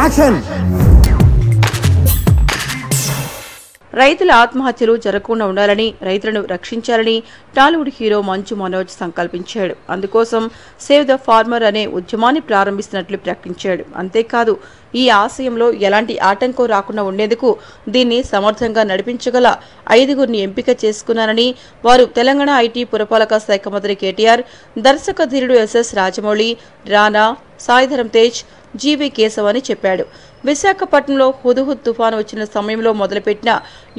Action. రైతుల ఆత్మహత్యలు జరగకుండా ఉండాలని, రైతులను రక్షించాలని టాలీవుడ్ హీరో మంచు మనోజ్ సంకల్పించాడు. అందుకోసం సేవ్ ద ఫార్మర్ అనే ఉద్యమాన్ని ప్రారంభిస్తున్నట్లు ప్రకటించాడు. అంతేకాదు ఈ ఆశయంలో ఎలాంటి ఆటంకం రాకుండా ఉండేందుకు దీన్ని సమర్థంగా నడిపించగల 5గురిని ఎంపిక చేసుకున్నారని, వారు తెలంగాణ ఐటీ పురపాలక శాఖ మంత్రి కేటీఆర్, దర్శక ధీరుడు ఎస్ఎస్ రాజమౌళి, రానా, సాయిధరం తేజ్, జీవీ కేశవ్ అని చెప్పాడు. విశాఖపట్నంలో హుదుహుద్ తుఫాను వచ్చిన సమయంలో మొదలుపెట్టిన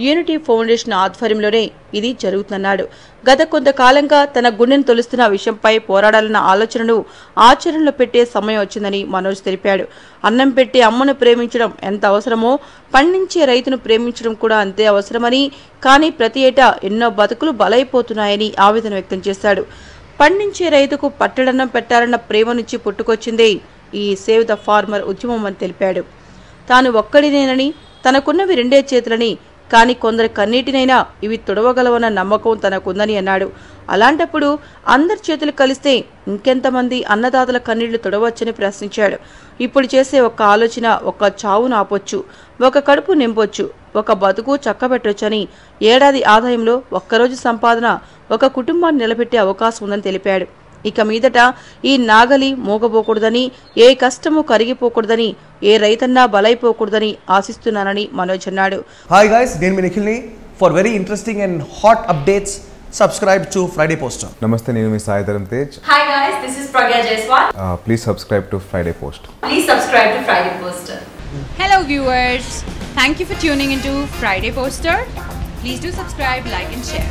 యూనిటీ ఫౌండేషన్ ఆధ్వర్యంలోనే ఇది జరుగుతుందన్నాడు. గత కొంతకాలంగా తన గుండెను తొలుస్తున్న విషయంపై పోరాడాలన్న ఆలోచనను ఆచరణలో పెట్టే సమయం వచ్చిందని మనోజ్ తెలిపాడు. అన్నం పెట్టి అమ్మను ప్రేమించడం ఎంత అవసరమో పండించే రైతును ప్రేమించడం కూడా అంతే అవసరమని, కానీ ప్రతి ఏటా ఎన్నో బతుకులు బలైపోతున్నాయని ఆవేదన వ్యక్తం చేశాడు. పండించే రైతుకు పట్టడన్నం పెట్టాలన్న ప్రేమ నుంచి పుట్టుకొచ్చిందే ఈ సేవ్ ద ఫార్మర్ ఉద్యమం అని తెలిపాడు. తాను ఒక్కడినేనని, తనకున్నవి 2 చేతులని, కానీ కొందరి కన్నీటినైనా ఇవి తుడవగలవన్న నమ్మకం తనకుందని అన్నాడు. అలాంటప్పుడు అందరి చేతులు కలిస్తే ఇంకెంతమంది అన్నదాతల కన్నీళ్లు తుడవచ్చని ప్రశ్నించాడు. ఇప్పుడు చేసే ఒక్క ఆలోచన ఒక చావును ఆపొచ్చు, ఒక కడుపు నింపొచ్చు, ఒక బతుకు చక్కబెట్టొచ్చని, ఏడాది ఆదాయంలో ఒక్కరోజు సంపాదన ఒక కుటుంబాన్ని నిలబెట్టే అవకాశం ఉందని తెలిపాడు. ఇక మీదట ఈ నాగలి మోగబోకూడదని, ఏ కష్టము కరిగిపోకూడదని, ఏ రైతన్నా బలైపోకూడదని ఆశిస్తున్నానని మనోజ్ అన్నాడు. హాయ్ గైస్, నేను మీ నిఖిల్ని. For very interesting and hot updates subscribe to Friday Poster. Namaste, name is Saidharam Tej. Hi guys, this is Pragya Jaiswal. Please subscribe to Friday Post. Please subscribe to Friday Poster. Hello viewers, thank you for tuning into Friday Poster. Please do subscribe, like and share.